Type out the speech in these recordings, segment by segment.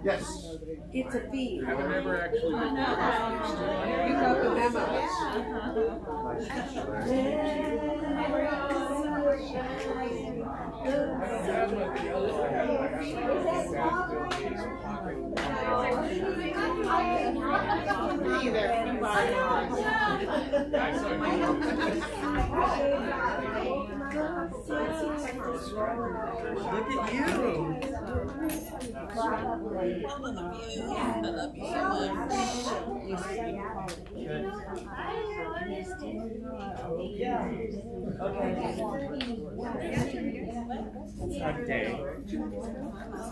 Yes. It's a fee. I have never actually. You go to Look at you. I love you so Hug day.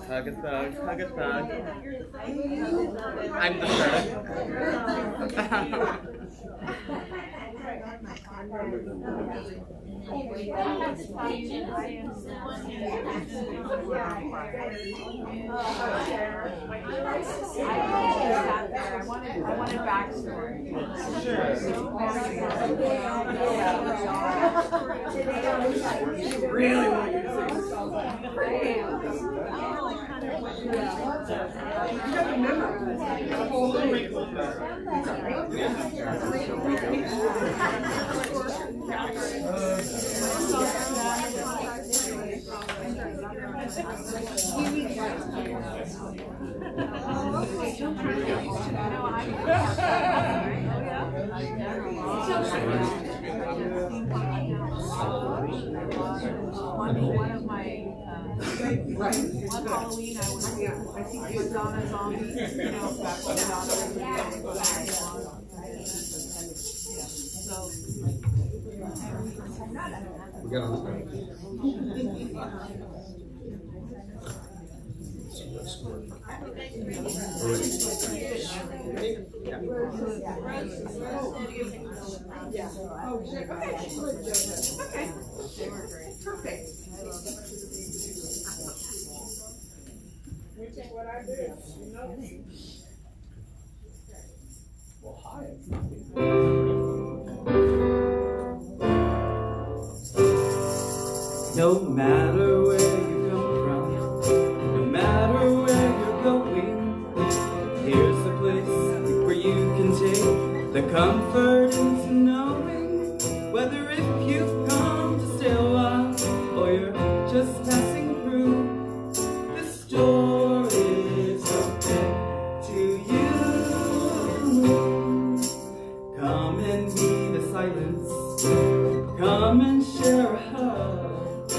Hug a thug, hug a thug. I'm the thug. I wanted backstory. Really want you to One of my one Halloween I was Madonna zombies, back when Madonna We got on the Perfect. What I did, Well, hi. No matter where you come from, no matter where you're going, here's a place where you can take the comfort into knowing whether if you've come to stay a while or you're just passing through. This door is open to you. Come and be the silence. Come and share a hug.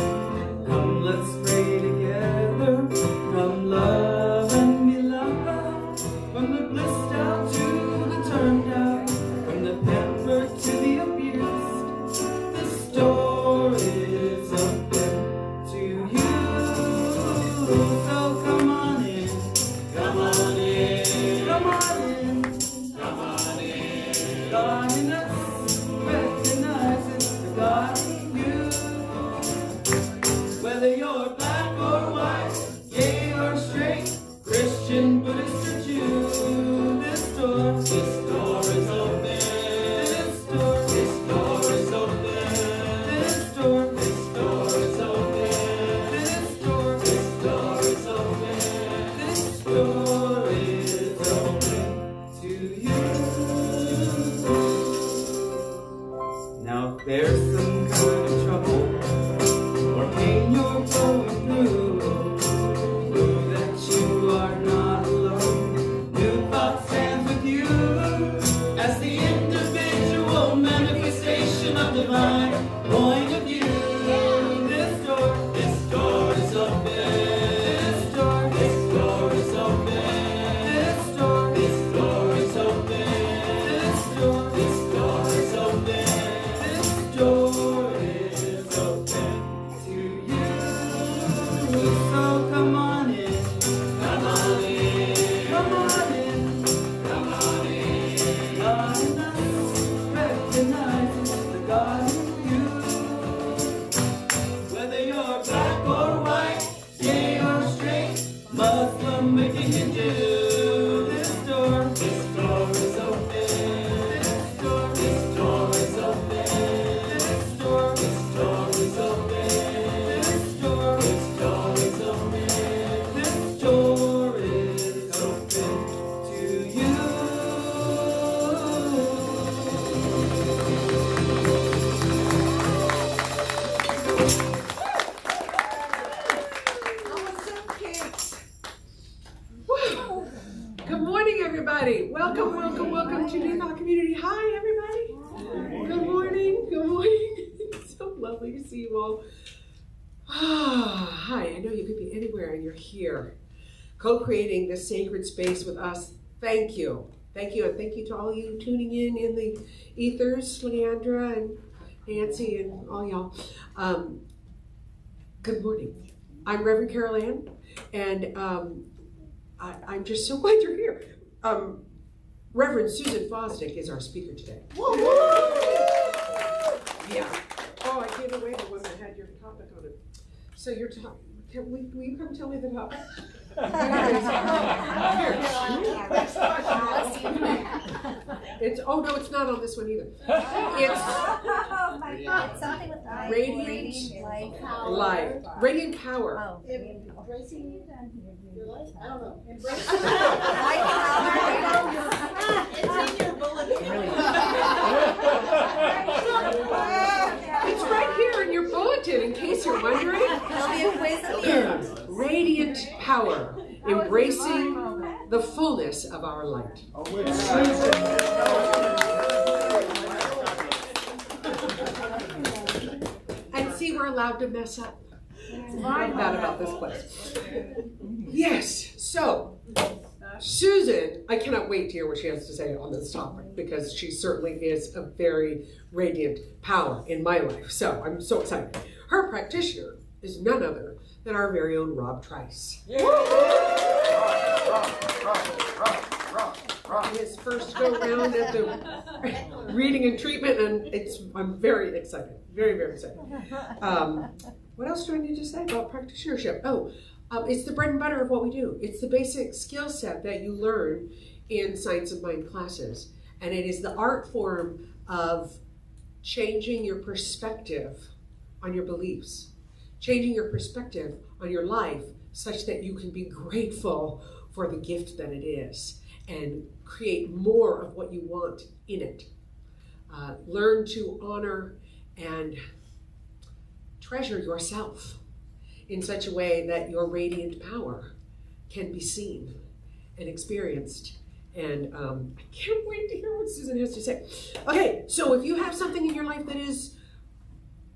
Come, let's pray together. Come, love and be loved. From the blissed out to the turned out, from the pampered to the abused, this door is open to you. everybody. Welcome, welcome, welcome to New Thought Community. Hi, everybody. Good morning. Good morning. It's so lovely to see you all. Hi, I know you could be anywhere and you're here, co-creating this sacred space with us. Thank you. Thank you, and thank you to all you tuning in the ethers, Leandra and Nancy and all y'all. Good morning. I'm Reverend Carol Ann, and I'm just so glad you're here. Reverend Susan Fosdick is our speaker today. Yeah. Oh, I gave away the one that had your topic on it. So your topic, will you come tell me the topic? It's, oh no, it's not on this one either. It's something with radiant light. Radiant power. Oh, embracing your life? I don't know. It's in your bulletin. It's right here in your bulletin, in case you're wondering. There'll be a quiz at the end. Radiant power, embracing the fullness of our light. And see, we're allowed to mess up. I like that about this place. Yes, so Susan, I cannot wait to hear what she has to say on this topic, because she certainly is a very radiant power in my life. So I'm so excited. Her practitioner is none other than our very own Rob Trice. His first go round at the reading and treatment, and I'm very excited, very, very excited. What else do I need to say about practitionership? It's the bread and butter of what we do. It's the basic skill set that you learn in Science of Mind classes, and it is the art form of changing your perspective on your beliefs, changing your perspective on your life such that you can be grateful for the gift that it is and create more of what you want in it. Learn to honor and treasure yourself in such a way that your radiant power can be seen and experienced. And I can't wait to hear what Susan has to say. Okay, so if you have something in your life that is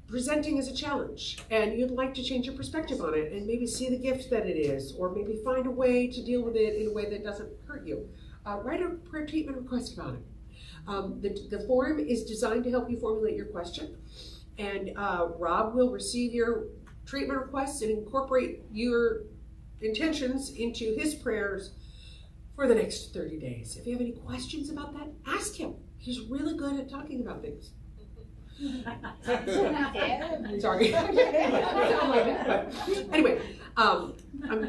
presenting as a challenge and you'd like to change your perspective on it and maybe see the gift that it is, or maybe find a way to deal with it in a way that doesn't hurt you, write a prayer treatment request about it. The form is designed to help you formulate your question, and Rob will receive your treatment requests and incorporate your intentions into his prayers for the next 30 days. If you have any questions about that, ask him. He's really good at talking about things. Sorry. But anyway, I'm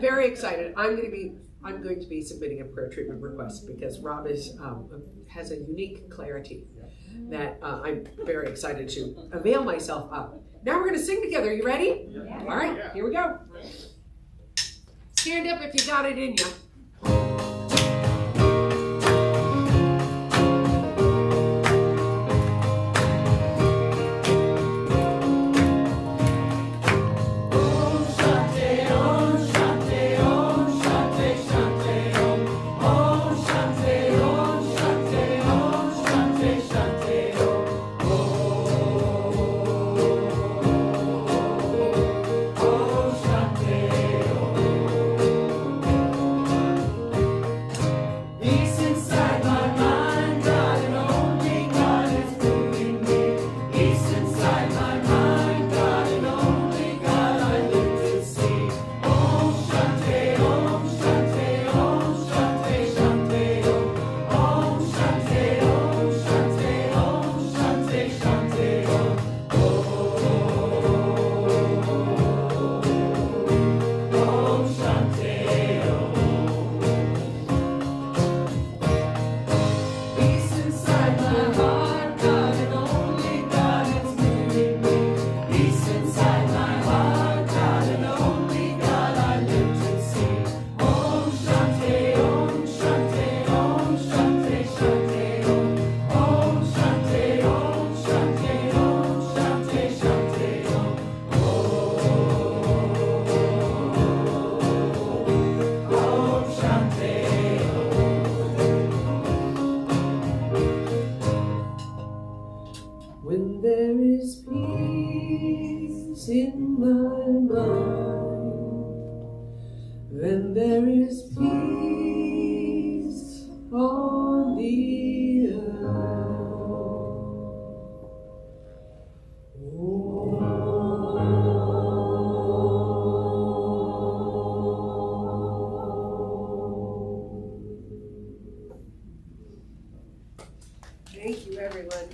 very excited. I'm going to be submitting a prayer treatment request because Rob has a unique clarity that I'm very excited to avail myself of. Now we're going to sing together. You ready? Yeah. All right, here we go. Stand up if you got it in you. and there is peace on the earth. Thank you, everyone.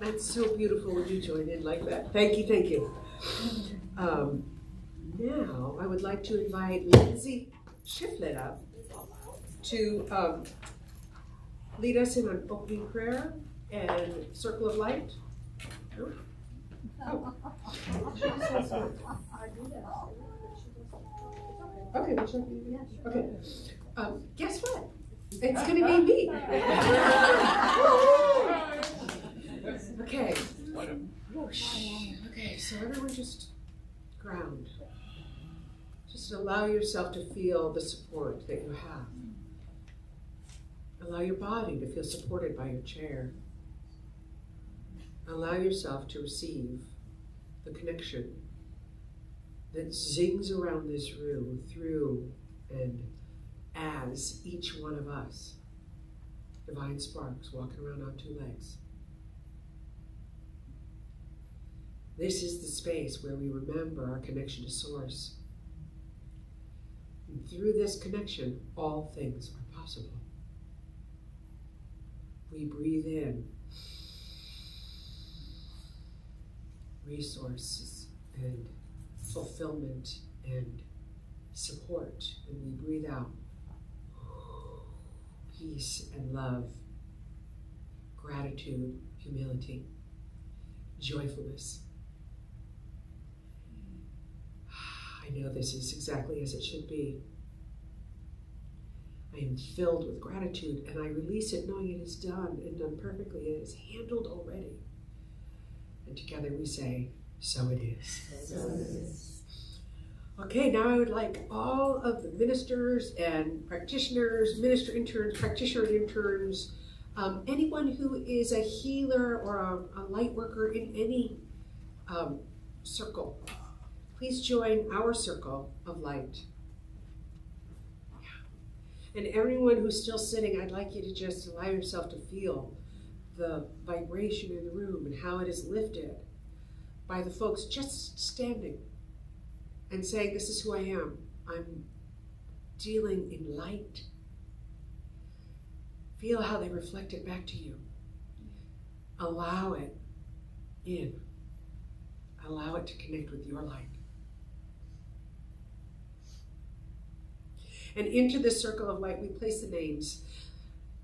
That's so beautiful when you join in like that. Thank you, thank you. Now, I would like to invite Lindsay Shiflett up to lead us in an opening prayer and circle of light. Oh. Okay, which one do you do? Okay. Guess what? It's going to be me. Okay. Okay, so everyone just ground. Just allow yourself to feel the support that you have. Allow your body to feel supported by your chair. Allow yourself to receive the connection that zings around this room through and as each one of us, divine sparks walking around on two legs. This is the space where we remember our connection to Source. And through this connection, all things are possible. We breathe in resources and fulfillment and support, and we breathe out peace and love, gratitude, humility, joyfulness. I know this is exactly as it should be. I am filled with gratitude, and I release it knowing it is done and done perfectly. It is handled already. And together we say, so it is. So it is. Okay, now I would like all of the ministers and practitioners, minister interns, practitioner interns, anyone who is a healer or a light worker in any circle, please join our circle of light. And everyone who's still sitting, I'd like you to just allow yourself to feel the vibration in the room and how it is lifted by the folks just standing and saying, this is who I am. I'm dealing in light. Feel how they reflect it back to you. Allow it in. Allow it to connect with your light. And into this circle of light, we place the names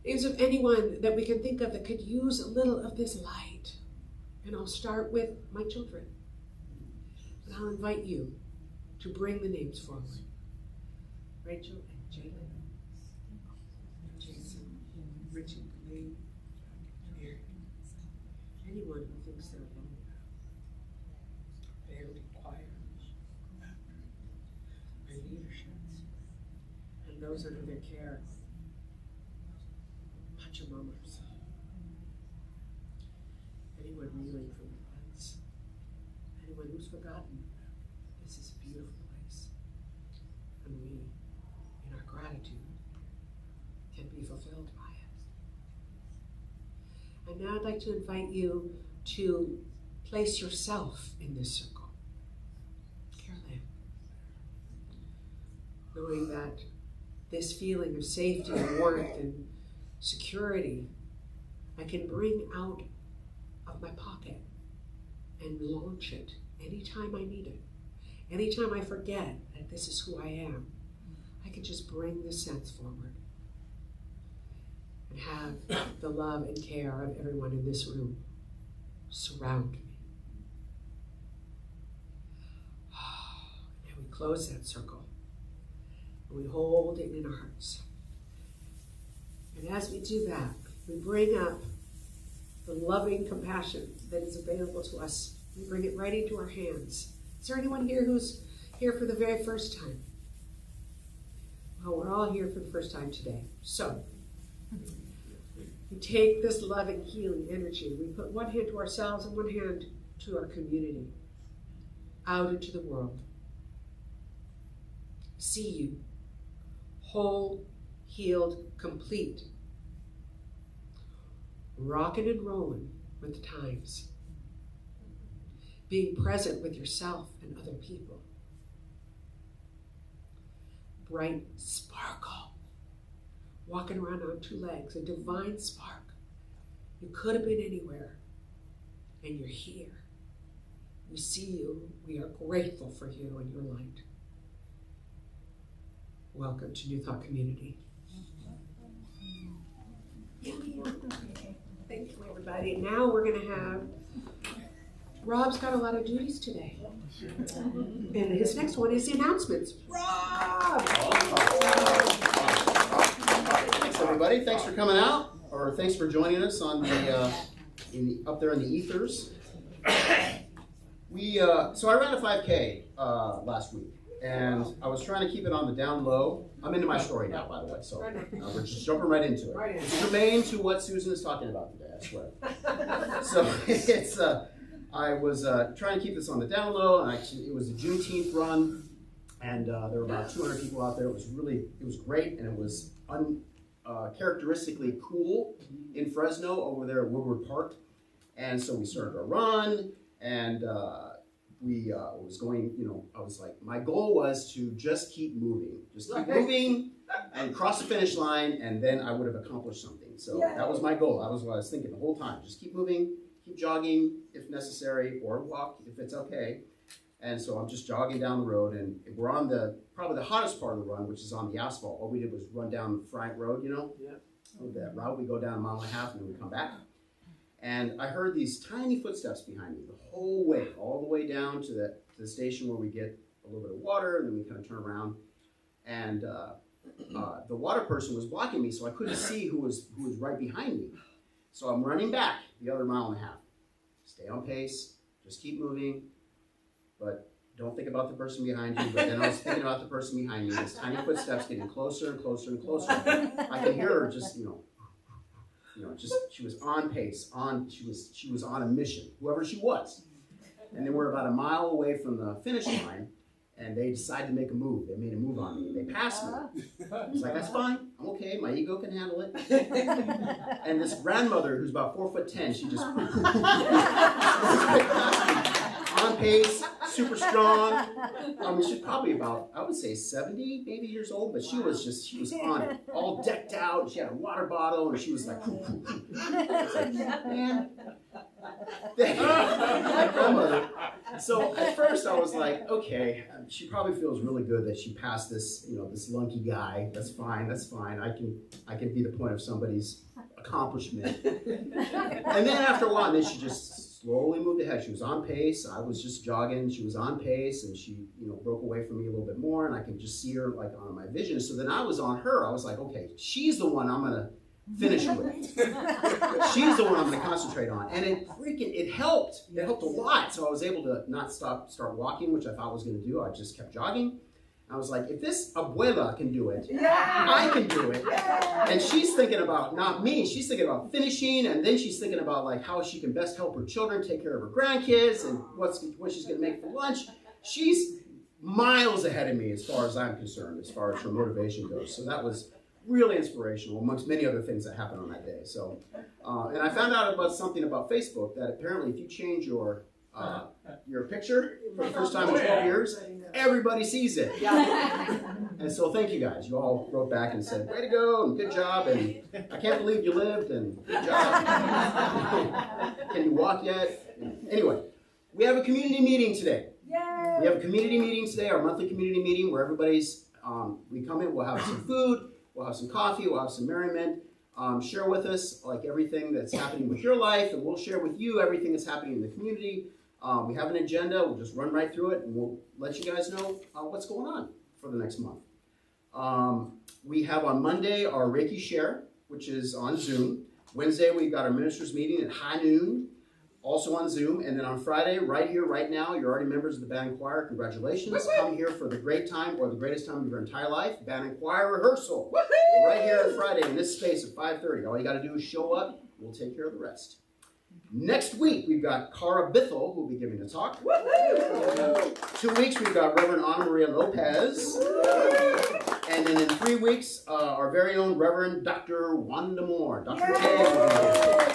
of anyone that we can think of that could use a little of this light. And I'll start with my children. And I'll invite you to bring the names forward. Rachel and Jalen, Jason, Richard, Lee, Mary. Anyone who thinks they're alone. Family, choir, our leadership, and those under their care. Pachamamas. Anyone reeling from the floods. Anyone who's forgotten. This is a beautiful place. And we, in our gratitude, can be fulfilled by it. And now I'd like to invite you to place yourself in this circle. Carolyn. Knowing that this feeling of safety and warmth and security, I can bring out of my pocket and launch it anytime I need it. Anytime I forget that this is who I am, I can just bring the sense forward and have the love and care of everyone in this room surround me. And we close that circle and we hold it in our hearts. And as we do that, we bring up the loving compassion that is available to us. We bring it right into our hands. Is there anyone here who's here for the very first time? Well, we're all here for the first time today. So, we take this loving, healing energy. We put one hand to ourselves and one hand to our community, out into the world. See you. whole, healed, complete. Rocking and rolling with the times. Being present with yourself and other people. Bright sparkle. Walking around on 2 legs, a divine spark. You could have been anywhere, and you're here. We see you. We are grateful for you and your light. Welcome to New Thought Community. Thank you, everybody. Now we're going to have, Rob's got a lot of duties today. And his next one is the announcements. Rob! Thanks, everybody. Thanks for coming out, or thanks for joining us on the, up there in the ethers. So I ran a 5K last week, and I was trying to keep it on the down low. I'm into my story now, by the way, so we're just jumping right into it. It's germane to what Susan is talking about today, I swear. So it's I was trying to keep this on the down low, and it was a Juneteenth run, and there were about 200 people out there. It was great, and it was characteristically cool in Fresno over there at Woodward Park. And so we started our run, and we was going, I was like, my goal was to just keep moving. Just keep moving and cross the finish line, and then I would have accomplished something. So that was my goal. That was what I was thinking the whole time. Just keep moving, keep jogging if necessary, or walk if it's okay. And so I'm just jogging down the road, and we're on probably the hottest part of the run, which is on the asphalt. All we did was run down Frank Road, that route. We go down 1.5 miles, and then we come back. And I heard these tiny footsteps behind me the whole way, all the way down to the station where we get a little bit of water, and then we kind of turn around. And the water person was blocking me, so I couldn't see who was right behind me. So I'm running back the other 1.5 miles. Stay on pace, just keep moving, but don't think about the person behind you. But then I was thinking about the person behind me, these tiny footsteps getting closer and closer and closer. I can hear her just, she was on pace, she was on a mission, whoever she was. And then we're about 1 mile away from the finish line, and they decided to make a move. They made a move on me. They passed me. I was like, that's fine. I'm okay. My ego can handle it. And this grandmother, who's about 4'10", she just on pace, super strong. She's probably about, I would say 70 maybe years old, but she was on it, all decked out. She had a water bottle, and she was like, man. My grandmother. So at first I was like, okay, she probably feels really good that she passed this, this lunky guy. That's fine. I can be the point of somebody's accomplishment. And then after a while, then she just slowly moved ahead. She was on pace. I was just jogging. She was on pace, and she, broke away from me a little bit more, and I could just see her like on my vision. So then I was on her. I was like, okay, she's the one I'm gonna finish with. She's the one I'm going to concentrate on. And it helped. It helped a lot. So I was able to not start walking, which I thought I was going to do. I just kept jogging. I was like, if this abuela can do it, I can do it. And she's thinking about not me. She's thinking about finishing, and then she's thinking about like how she can best help her children, take care of her grandkids, and what she's going to make for lunch. She's miles ahead of me as far as I'm concerned, as far as her motivation goes. So that was really inspirational, amongst many other things that happened on that day. So, and I found out about something about Facebook, that apparently if you change your picture for the first time in 12 years, everybody sees it. And so thank you guys. You all wrote back and said, way to go, and good job, and I can't believe you lived, and good job. Can you walk yet? Anyway, we have a community meeting today. Yay! We have a community meeting today, our monthly community meeting, where everybody's, we come in, we'll have some food, we'll have some coffee, we'll have some merriment. Share with us like everything that's happening with your life, and we'll share with you everything that's happening in the community. We have an agenda. We'll just run right through it, and we'll let you guys know what's going on for the next month. We have on Monday our Reiki Share, which is on Zoom. Wednesday, we've got our ministers meeting at high noon, also on Zoom. And then on Friday, right here, right now, you're already members of the band and choir. Congratulations. Come here for the great time, or the greatest time of your entire life. Band and choir rehearsal. Right here on Friday in this space at 5:30. All you got to do is show up. We'll take care of the rest. Next week, we've got Cara Bithell, who will be giving a talk. 2 weeks, we've got Reverend Ana Maria Lopez. And then in 3 weeks, our very own Reverend Dr. Wanda Moore, Dr. K. will be here.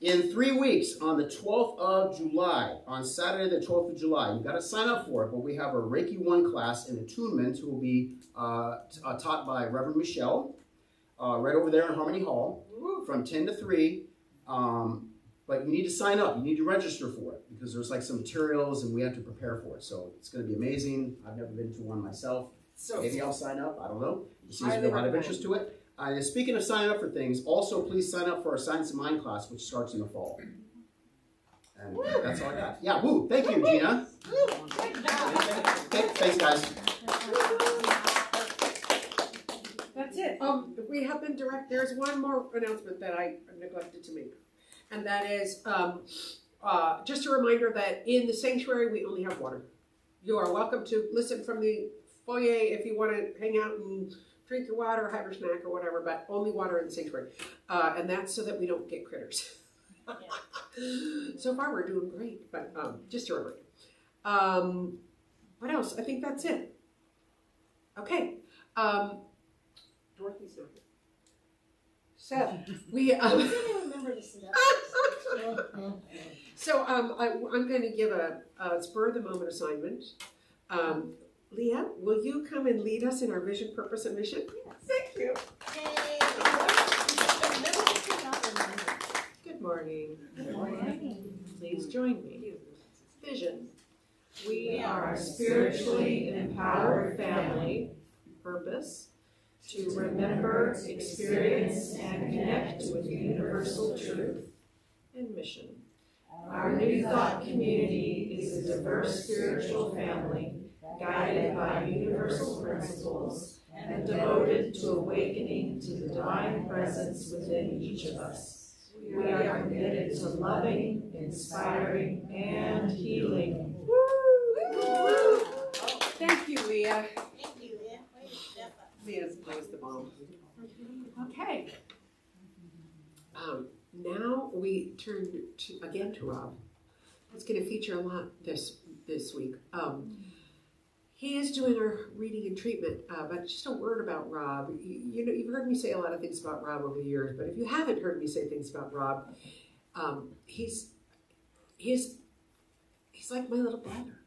In 3 weeks, on the 12th of July, on Saturday the 12th of July, you've got to sign up for it, but we have a Reiki 1 class in attunement who will be taught by Reverend Michelle, right over there in Harmony Hall, from 10 to 3. But you need to sign up. You need to register for it because there's like some materials and we have to prepare for it. So it's going to be amazing. I've never been to one myself. So Maybe I'll sign up. I don't know. It seems to Highly be a lot of recommend. interest to it. And speaking of signing up for things, also please sign up for our Science of Mind class, which starts in the fall. And that's all I got. Yeah, woo. Thank you, Gina. Okay, thanks, guys. that's it. We have been direct. There's one more announcement that I neglected to make, and that is just a reminder that in the sanctuary we only have water. You are welcome to listen from the foyer if you want to hang out and drink your water, have your snack or whatever, but only water in the sanctuary. And that's so that we don't get critters. So far we're doing great, but just a reminder. What else? I think that's it. Okay. Dorothy's not here. So we I didn't remember this. So I'm going to give a spur of the moment assignment. Leah, will you come and lead us in our vision, purpose, and mission? Thank you. Good morning. Good morning. Please join me. Vision. We are a spiritually empowered family. Purpose. To remember, experience, and connect with universal truth. And mission. Our New Thought community is a diverse spiritual family guided by universal principles and devoted to awakening to the divine presence within each of us. We are committed to loving, inspiring, and healing. Woo! Thank you, Leah. Thank you, Leah. Way to step up. Leah's the bomb. Okay. Now we turn again to Rob. It's going to feature a lot this week. He is doing our reading and treatment, but just a word about Rob. You know, you've heard me say a lot of things about Rob over the years, but if you haven't heard me say things about Rob, he's like my little brother.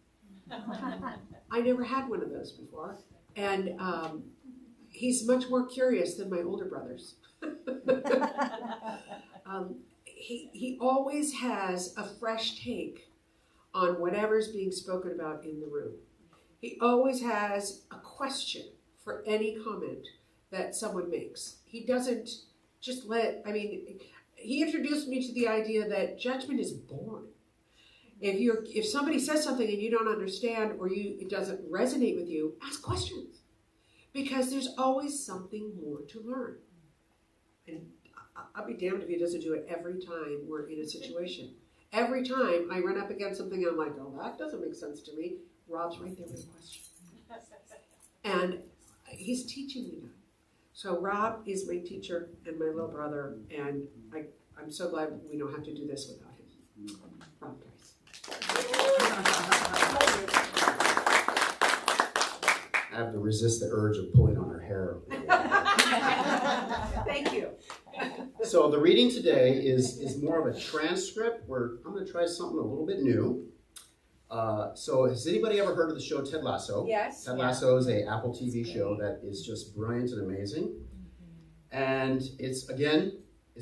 I never had one of those before, and he's much more curious than my older brothers. He always has a fresh take on whatever's being spoken about in the room. He always has a question for any comment that someone makes. He doesn't just he introduced me to the idea that judgment is boring. If somebody says something and you don't understand or it doesn't resonate with you, ask questions. Because there's always something more to learn. And I'll be damned if he doesn't do it every time we're in a situation. Every time I run up against something, I'm like, oh, that doesn't make sense to me. Rob's right there with a question. And he's teaching me that. So Rob is my teacher and my little brother, and I'm so glad we don't have to do this without him. Rob, guys. I have to resist the urge of pulling on her hair. Thank you. So the reading today is more of a transcript where I'm going to try something a little bit new. So has anybody ever heard of the show Ted Lasso? Yes. Ted Lasso is an Apple TV show that is just brilliant and amazing. And it's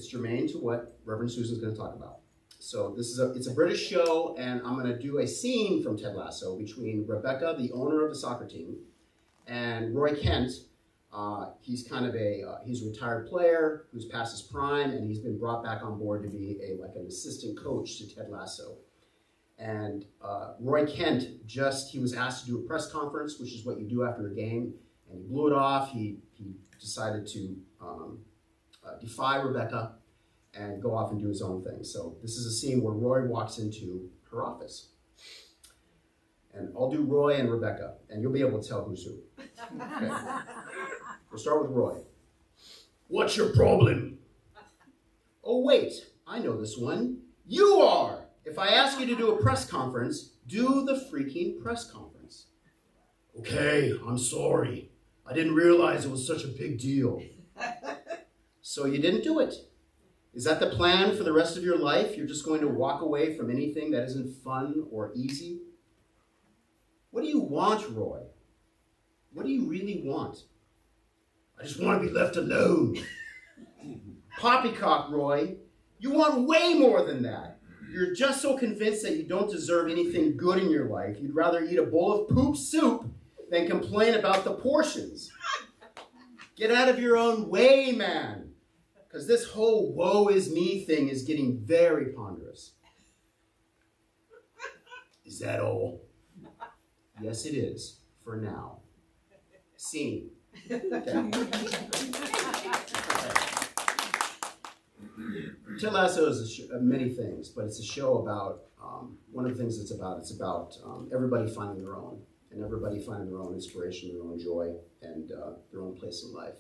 germane to what Reverend Susan's going to talk about. So it's a British show, and I'm going to do a scene from Ted Lasso between Rebecca, the owner of the soccer team, and Roy Kent. He's kind of he's a retired player who's past his prime, and he's been brought back on board to be an assistant coach to Ted Lasso. And Roy Kent he was asked to do a press conference, which is what you do after a game, and he blew it off. He decided to defy Rebecca and go off and do his own thing. So this is a scene where Roy walks into her office. And I'll do Roy and Rebecca, and you'll be able to tell who's who. Okay. We'll start with Roy. What's your problem? Oh, wait, I know this one. You are! If I ask you to do a press conference, do the freaking press conference. Okay, I'm sorry. I didn't realize it was such a big deal. So you didn't do it. Is that the plan for the rest of your life? You're just going to walk away from anything that isn't fun or easy? What do you want, Roy? What do you really want? I just want to be left alone. Poppycock, Roy. You want way more than that. You're just so convinced that you don't deserve anything good in your life. You'd rather eat a bowl of poop soup than complain about the portions. Get out of your own way, man. Because this whole woe is me thing is getting very ponderous. Is that all? Yes, it is, for now. Scene. Okay. Ted Lasso is many things, but it's a show about, one of the things it's about everybody finding their own, and everybody finding their own inspiration, their own joy, and their own place in life.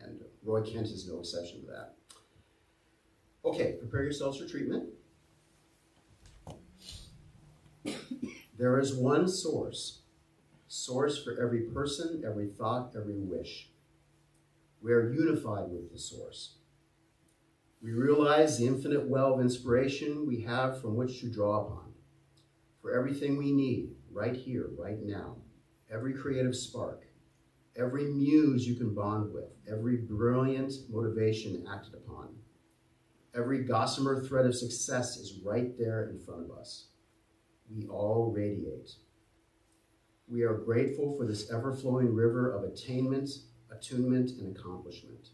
And Roy Kent is no exception to that. Okay, prepare yourselves for treatment. There is one source for every person, every thought, every wish. We are unified with the source. We realize the infinite well of inspiration we have from which to draw upon. For everything we need, right here, right now, every creative spark, every muse you can bond with, every brilliant motivation acted upon, every gossamer thread of success is right there in front of us. We all radiate. We are grateful for this ever-flowing river of attainment, attunement, and accomplishment.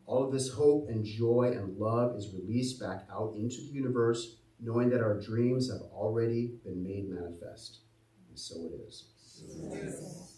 All of this hope and joy and love is released back out into the universe, knowing that our dreams have already been made manifest. And so it is. Yes.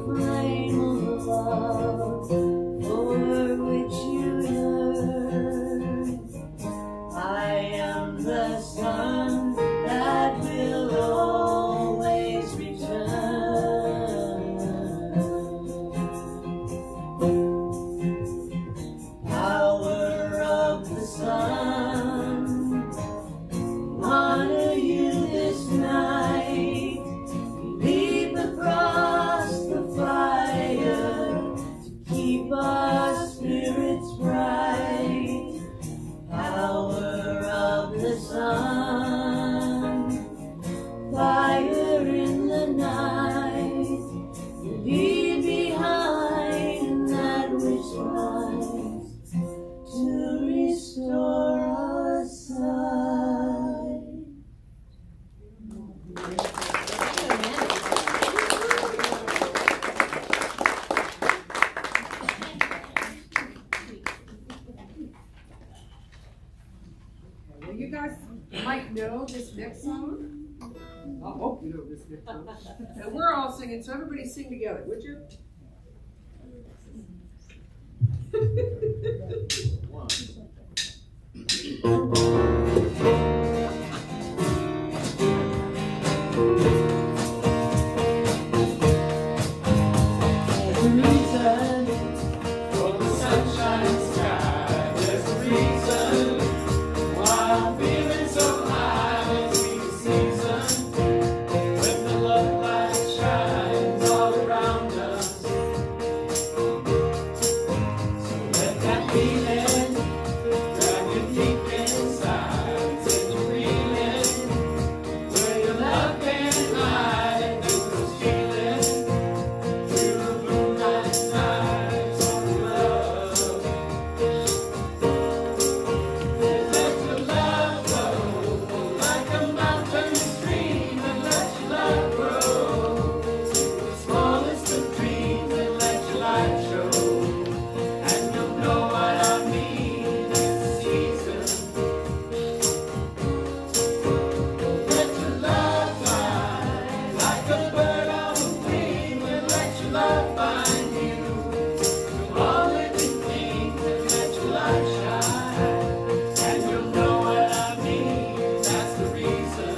flame of love for which you yearn. I am the sun that will always return. Power of the sun, honor you this night. Leap across the fire to keep our spirits bright. Power of the sun, fire in the night. You leave behind that which lies to restore our sight. Well, you guys might know this next song. I hope you know this next song. And we're all singing, so everybody sing together, would you? There's a reason for the sunshine sky. There's a reason why I'm feeling so high. It's the season when the love light shines all around us. So let that feeling grab you deep inside. Set you reeling where your love can hide. And do those feelings through the moonlight nights of love. Let your love flow like a mountain stream, and let your love grow to the smallest of dreams, and let your light show. And you'll know what I mean. It's the season. Let your love fly like a bird on a wing, and let your love find you through all living things, and let your light shine. And you'll know what I mean. That's the reason.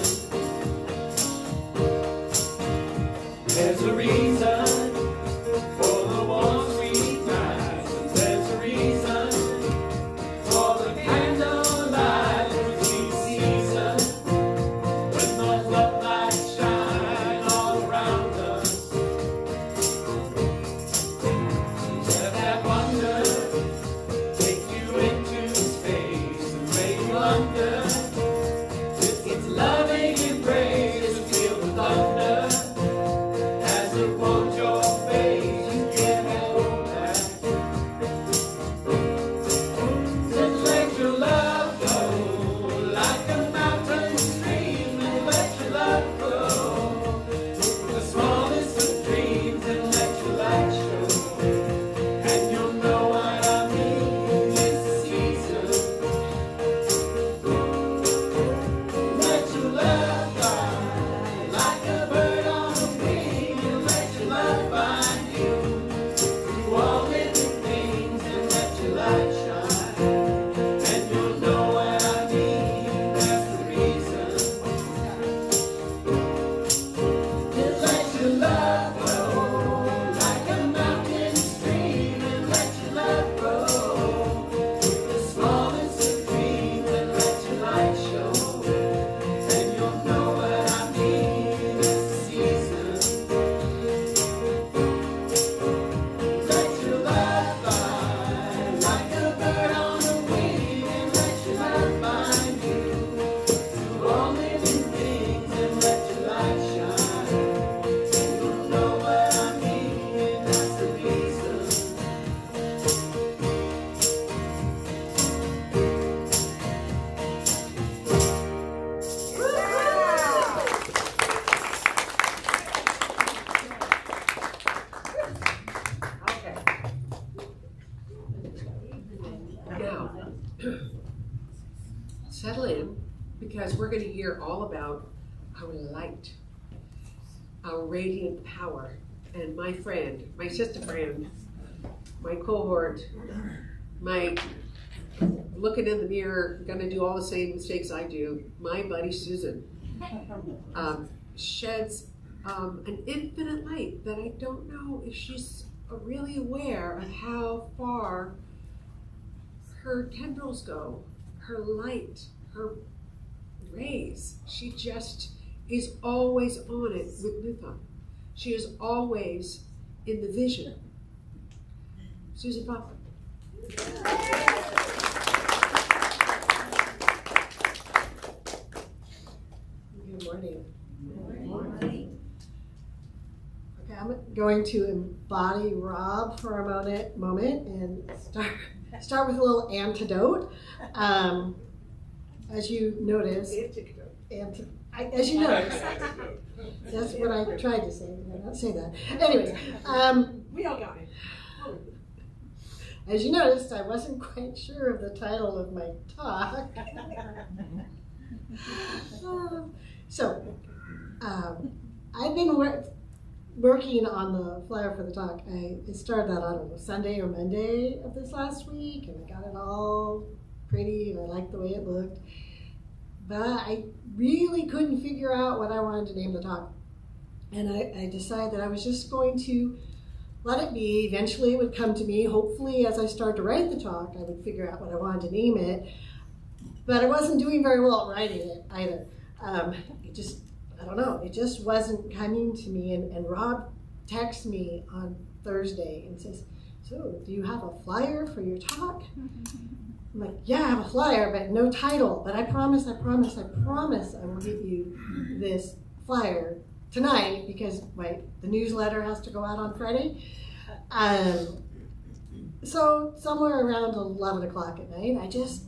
There's a reason for the warm sweet nights. And there's a reason for the candlelight. There's a season when those love lights shine all around us. Let that wonder take you into space and make you wonder with its loving embrace. Feel the thunder as it warms your face. You can't hold back. Just let your love flow like a mountain stream, and let your love grow to the smallest of dreams, and let your light show. And you'll know what I mean. It's the season. Let your love fly like a bird on a wing, and let your love find you through all living things, and let your light shine. And you'll know what I mean. That's the reason. Just let your love flow like a mountain stream, and let your love grow to the smallest of dreams, and let your light show. And you'll know what I mean. It's the season. Let your love fly like a bird on a wing, and let your love find you through all living things, and let your light shine. And you'll know what I mean. That's the reason. Okay. Now, settle in, because we're going to hear all about our light, our radiant power, and my friend, my sister friend, my cohort, my looking in the mirror, gonna do all the same mistakes I do, my buddy Susan, sheds an infinite light that I don't know if she's really aware of how far her tendrils go, her light, her rays. She just is always on it with Newthon. She is always in the vision. Susan Popper. Good morning. Good morning. Okay, I'm going to embody Rob for a moment and start with a little antidote. As you notice, as you notice, that's what I tried to say. Did I not say that? Anyways, we all got it. As you noticed, I wasn't quite sure of the title of my talk. I've been working on the flyer for the talk. It started out, I don't know, Sunday or Monday of this last week, and I got it all pretty, and I liked the way it looked. But I really couldn't figure out what I wanted to name the talk. And I decided that I was just going to let it be. Eventually it would come to me. Hopefully as I started to write the talk, I would figure out what I wanted to name it. But I wasn't doing very well at writing it either. I don't know, it just wasn't coming to me. And Rob texts me on Thursday and says, "So, do you have a flyer for your talk?" I'm like, "Yeah, I have a flyer, but no title. But I promise I will give you this flyer tonight because the newsletter has to go out on Friday." So somewhere around 11 o'clock at night, I just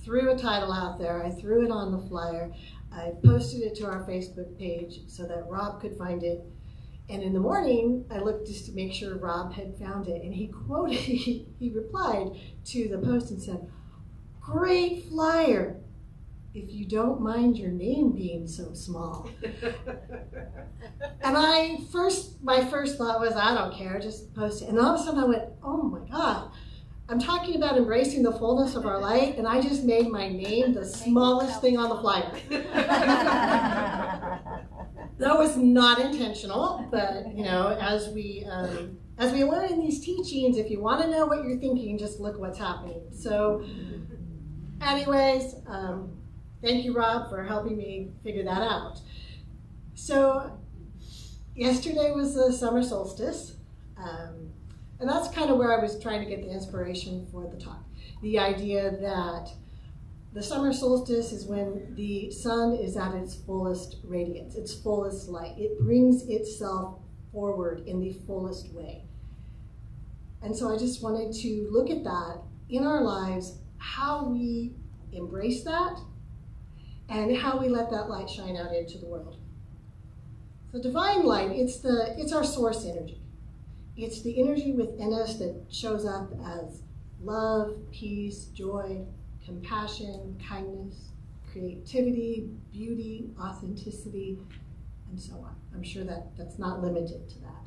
threw a title out there. I threw it on the flyer. I posted it to our Facebook page so that Rob could find it. And in the morning, I looked just to make sure Rob had found it. And he replied to the post and said, "Great flyer, if you don't mind your name being so small." And my first thought was, I don't care, just post it. And all of a sudden I went, oh my God, I'm talking about embracing the fullness of our light, and I just made my name the smallest thing on the flyer. That was not intentional, but as we learn in these teachings, if you want to know what you're thinking, just look what's happening. So, anyways, thank you, Rob, for helping me figure that out. So, yesterday was the summer solstice. And that's kind of where I was trying to get the inspiration for the talk. The idea that the summer solstice is when the sun is at its fullest radiance, its fullest light. It brings itself forward in the fullest way. And so I just wanted to look at that in our lives, how we embrace that and how we let that light shine out into the world. So divine light, it's our source energy. It's the energy within us that shows up as love, peace, joy, compassion, kindness, creativity, beauty, authenticity, and so on. I'm sure that's not limited to that.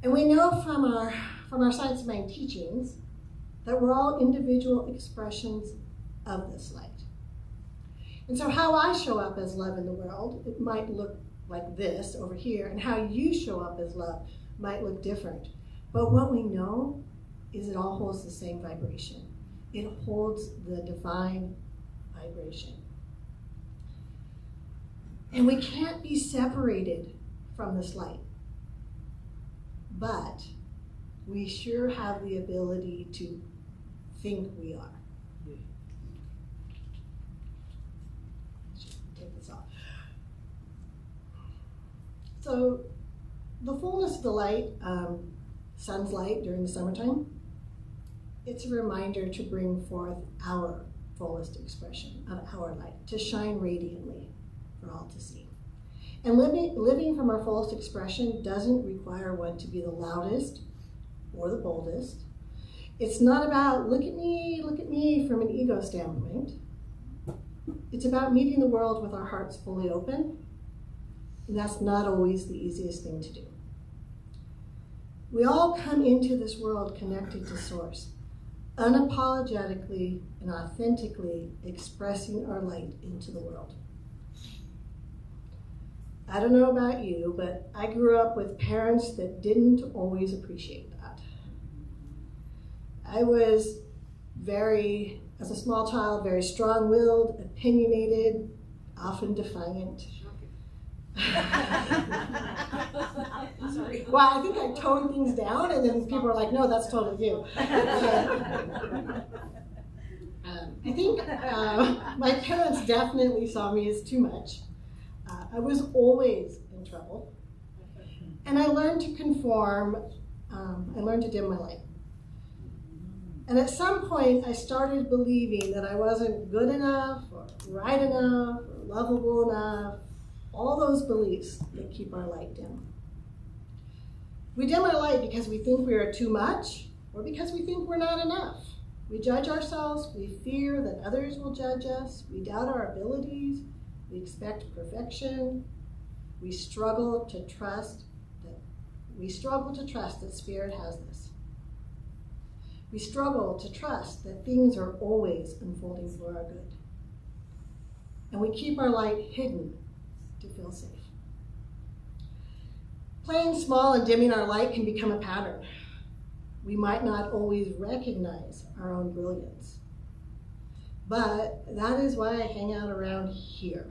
And we know from our Science of Mind teachings that we're all individual expressions of this light. And so how I show up as love in the world, it might look like this over here, and how you show up as love might look different. But what we know is it all holds the same vibration. It holds the divine vibration. And we can't be separated from this light. But we sure have the ability to think we are. Take this off. So the fullness of the light, sun's light during the summertime, it's a reminder to bring forth our fullest expression of our light, to shine radiantly for all to see. And living from our fullest expression doesn't require one to be the loudest or the boldest. It's not about look at me from an ego standpoint. It's about meeting the world with our hearts fully open. And that's not always the easiest thing to do. We all come into this world connected to Source, unapologetically and authentically expressing our light into the world. I don't know about you, but I grew up with parents that didn't always appreciate that. I was as a small child, very strong-willed, opinionated, often defiant. Well, I think I toned things down, and then people are like, no, that's totally you. I think my parents definitely saw me as too much. I was always in trouble. And I learned to conform. I learned to dim my light. And at some point, I started believing that I wasn't good enough, or right enough, or lovable enough. All those beliefs that keep our light dim. We dim our light because we think we are too much, or because we think we're not enough. We judge ourselves, we fear that others will judge us, we doubt our abilities, we expect perfection, we struggle to trust that Spirit has this. We struggle to trust that things are always unfolding for our good. And we keep our light hidden to feel safe. Playing small and dimming our light can become a pattern. We might not always recognize our own brilliance. But that is why I hang out around here.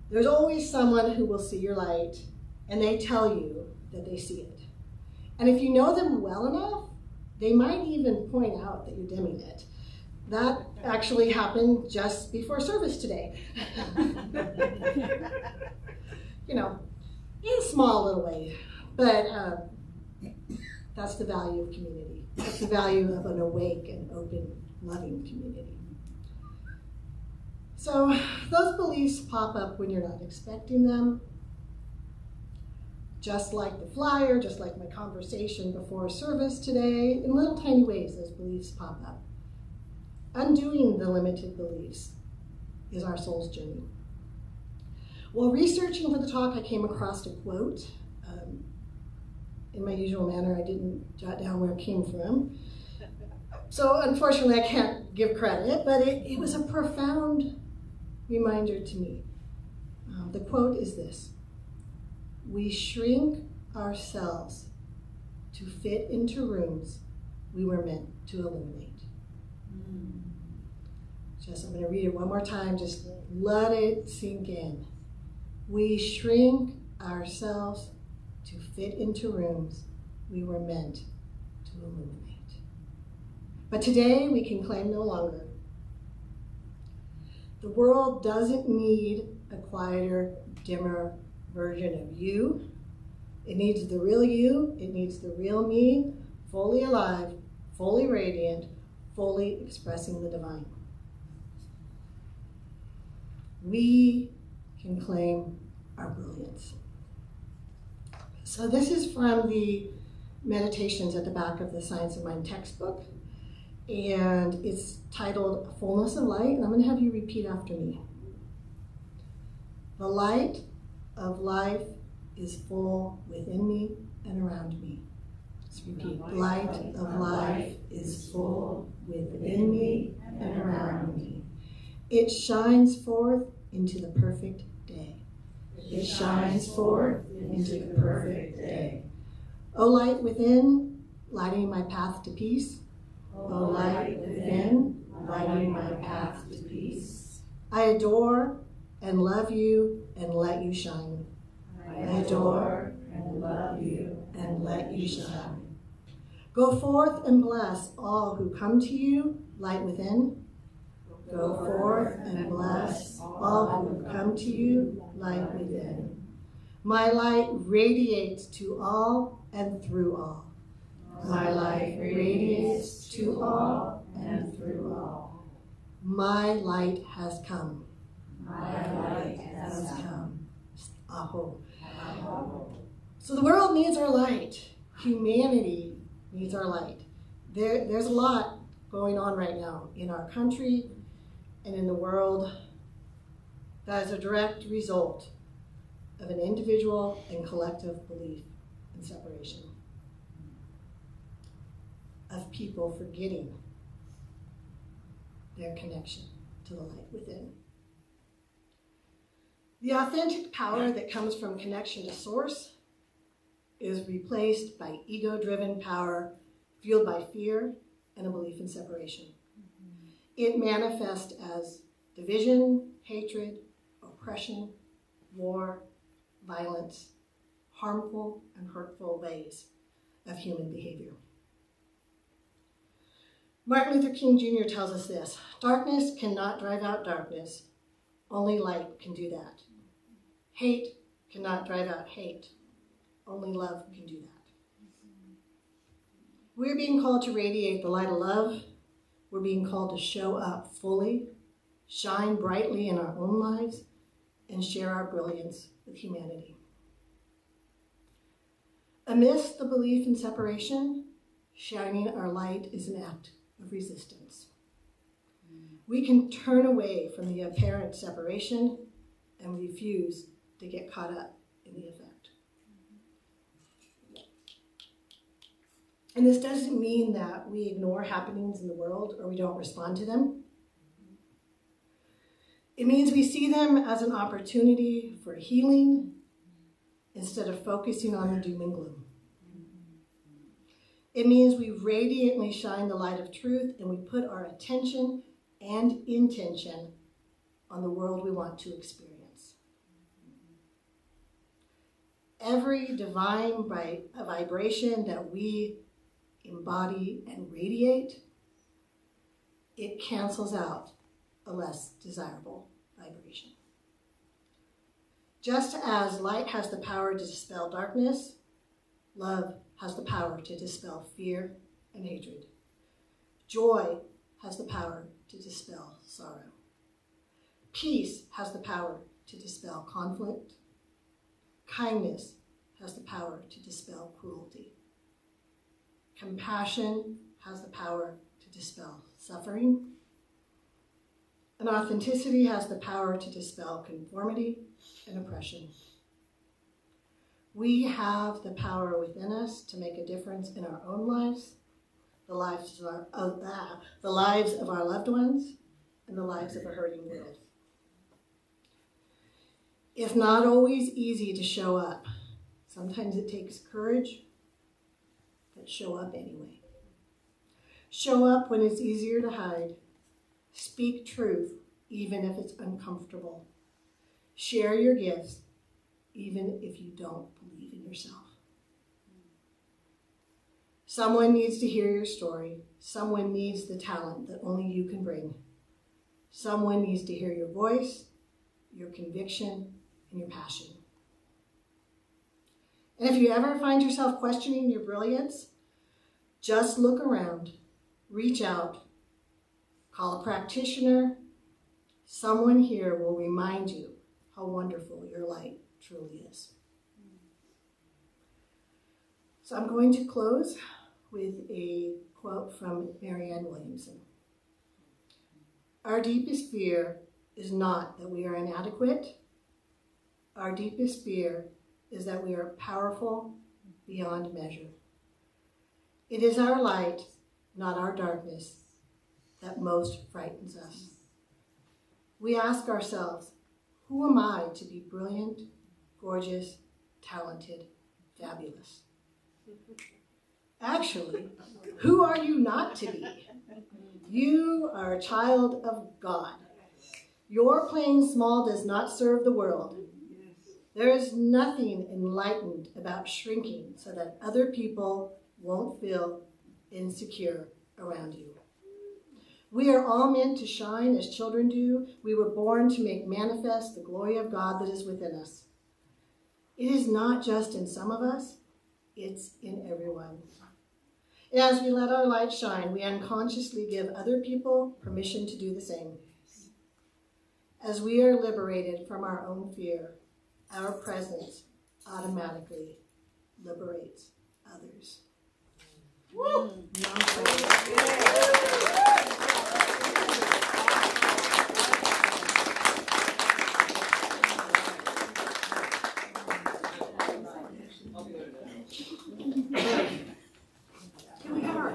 There's always someone who will see your light, and they tell you that they see it. And if you know them well enough, they might even point out that you're dimming it. That actually happened just before service today. You know, in a small little way, but that's the value of community. That's the value of an awake and open, loving community. So those beliefs pop up when you're not expecting them. Just like the flyer, just like my conversation before service today, in little tiny ways those beliefs pop up. Undoing the limited beliefs is our soul's journey. While researching for the talk, I came across a quote. In my usual manner, I didn't jot down where it came from. So unfortunately, I can't give credit, but it was a profound reminder to me. The quote is this: "We shrink ourselves to fit into rooms we were meant to illuminate." I'm going to read it one more time, just let it sink in. We shrink ourselves to fit into rooms we were meant to illuminate. But today we can claim no longer. The world doesn't need a quieter, dimmer version of you. It needs the real you, it needs the real me, fully alive, fully radiant, fully expressing the divine. We can claim our brilliance. So this is from the meditations at the back of the Science of Mind textbook, and it's titled Fullness of Light, and I'm going to have you repeat after me. The light of life is full within me and around me. Let's repeat. The light of life is full within me and around me. It shines forth into the perfect day. It shines forth into the perfect day. O light within, lighting my path to peace. O light within, lighting my path to peace. I adore and love you and let you shine. I adore and love you and let you shine. Go forth and bless all who come to you, light within. Go forth and bless all who come to you, light within. My light radiates to all and through all. My light radiates to all and through all. My light has come. My light has come. Aho. So the world needs our light. Humanity needs our light. There's a lot going on right now in our country and in the world that is a direct result of an individual and collective belief. and separation, of people forgetting their connection to the light within. The authentic power that comes from connection to source is replaced by ego-driven power fueled by fear and a belief in separation. It manifests as division, hatred, oppression, war, violence, harmful and hurtful ways of human behavior. Martin Luther King Jr. tells us this: darkness cannot drive out darkness, only light can do that. Hate cannot drive out hate, only love can do that. We're being called to radiate the light of love. We're being called to show up fully, shine brightly in our own lives, and share our brilliance with humanity. Amidst the belief in separation, shining our light is an act of resistance. We can turn away from the apparent separation and refuse to get caught up in the effect. And this doesn't mean that we ignore happenings in the world or we don't respond to them. It means we see them as an opportunity for healing instead of focusing on the doom and gloom. It means we radiantly shine the light of truth and we put our attention and intention on the world we want to experience. Every divine vibration that we embody and radiate, it cancels out a less desirable vibration. Just as light has the power to dispel darkness, love has the power to dispel fear and hatred. Joy has the power to dispel sorrow. Peace has the power to dispel conflict. Kindness has the power to dispel cruelty. Compassion has the power to dispel suffering. And authenticity has the power to dispel conformity and oppression. We have the power within us to make a difference in our own lives, the lives of our loved ones, and the lives of a hurting world. It's not always easy to show up. Sometimes it takes courage, but show up anyway. Show up when it's easier to hide. Speak truth, even if it's uncomfortable. Share your gifts, even if you don't believe in yourself. Someone needs to hear your story. Someone needs the talent that only you can bring. Someone needs to hear your voice, your conviction, and your passion. And if you ever find yourself questioning your brilliance, just look around, reach out, call a practitioner. Someone here will remind you how wonderful your light truly is. So I'm going to close with a quote from Marianne Williamson. Our deepest fear is not that we are inadequate. Our deepest fear is that we are powerful beyond measure. It is our light, not our darkness, that most frightens us. We ask ourselves, who am I to be brilliant, gorgeous, talented, fabulous? Actually, who are you not to be? You are a child of God. Your playing small does not serve the world. There is nothing enlightened about shrinking so that other people won't feel insecure around you. We are all meant to shine as children do. We were born to make manifest the glory of God that is within us. It is not just in some of us, it's in everyone. And as we let our light shine, we unconsciously give other people permission to do the same. As we are liberated from our own fear, our presence automatically liberates others. Woo!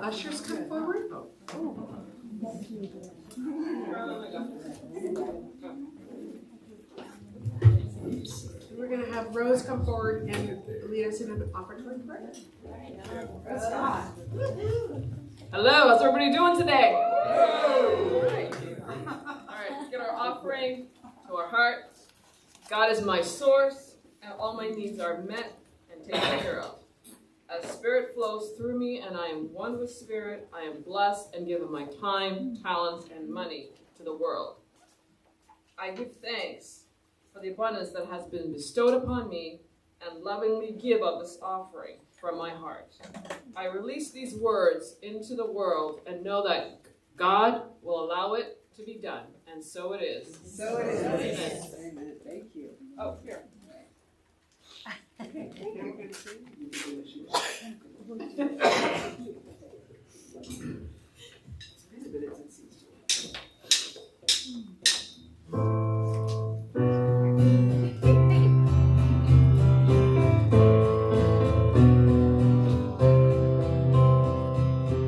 ushers come forward? We're going to have Rose come forward and lead us in an offertory prayer. Hello, how's everybody doing today? All right, let's get our offering to our heart. God is my source, and all my needs are met and taken care of. As Spirit flows through me and I am one with Spirit, I am blessed and given my time, talents, and money to the world. I give thanks for the abundance that has been bestowed upon me and lovingly give of this offering from my heart. I release these words into the world and know that God will allow it to be done, and so it is. So it is. Amen. Amen. Thank you. Oh, here.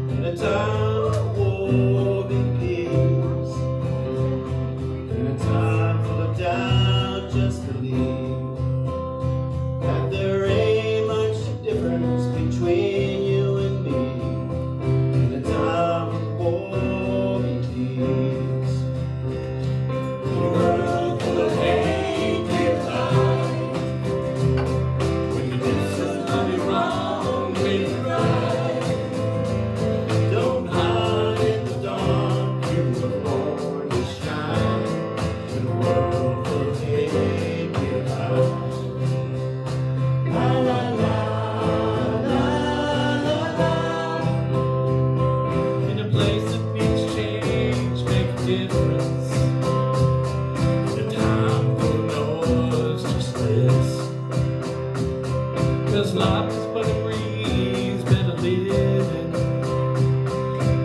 In a time of war and peace, in a time full of doubt, just believe that there ain't much difference between you and me. In a time of war and peace, in a world full of hate and lies, when you do something wrong, make it right. Don't hide in the dark, you were born to shine. In a world full of hate and lies. La la la, la la la. In a place that needs change, make a difference. In a time full of noise, just this. 'Cause life is but a breeze, better living.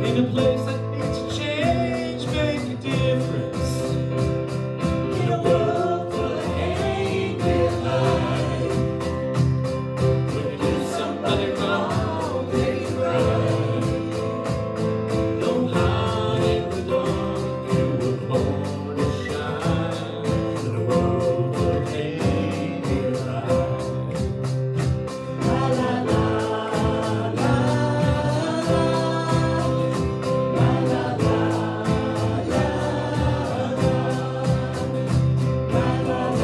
In a place that needs to change, make a difference. In a world full of hate and lies. When you do somebody wrong, make it right. Don't hide in the dark, you were born to shine. In a world full of hate and lies. La la la, la la la. La la la, la la la. La la la,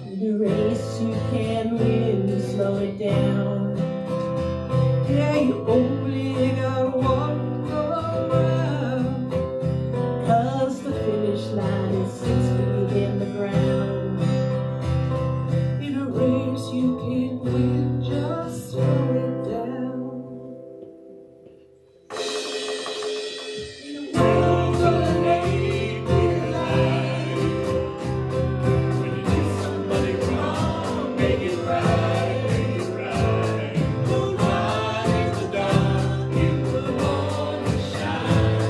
In a race you can win, slow it down. Yeah, you only got one go around. 'Cause the finish line is 6 feet in the ground. In a race you can't win, just slow it down. In a world full of hate and lies, when you do somebody wrong, make it right, make it right. Don't hide in the dark, you were born to shine.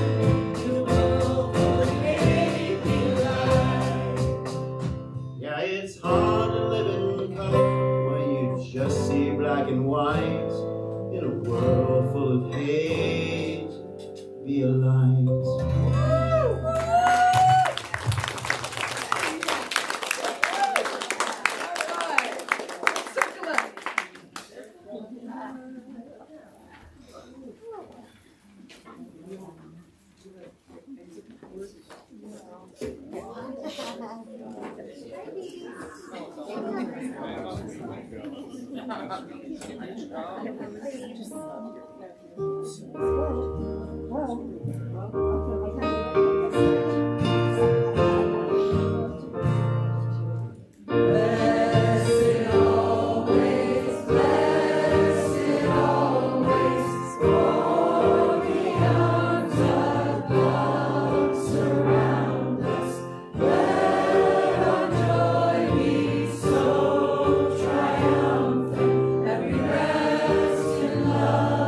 In a world full of hate and lies. Yeah, it's hard to live in color when you just see black and white. In a world full of hate, be a light. Circle up. Every rest in love.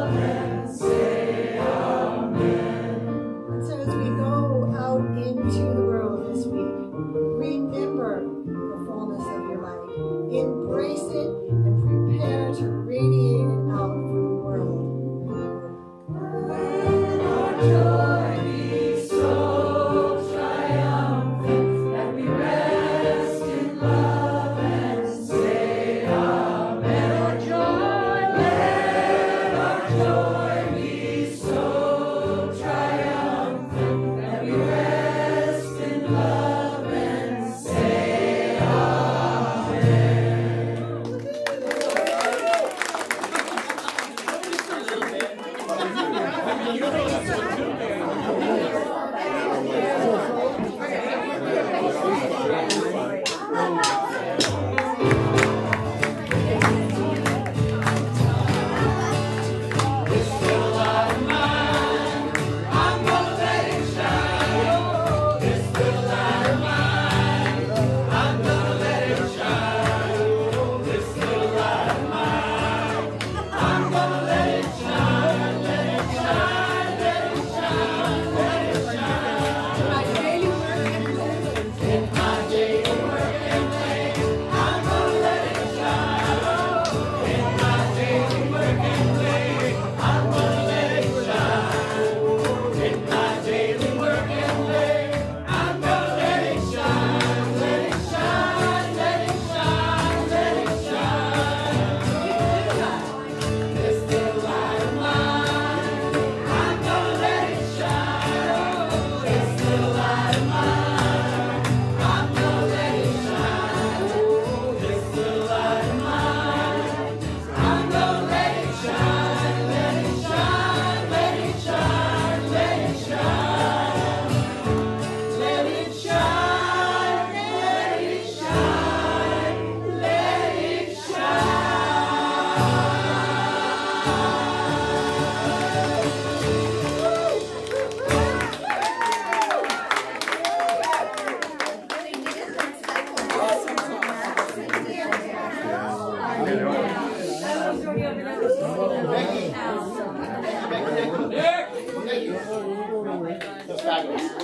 fabulous. The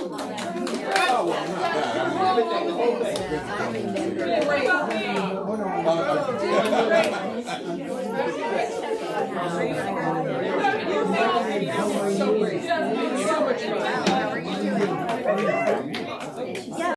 whole thing. So much fun.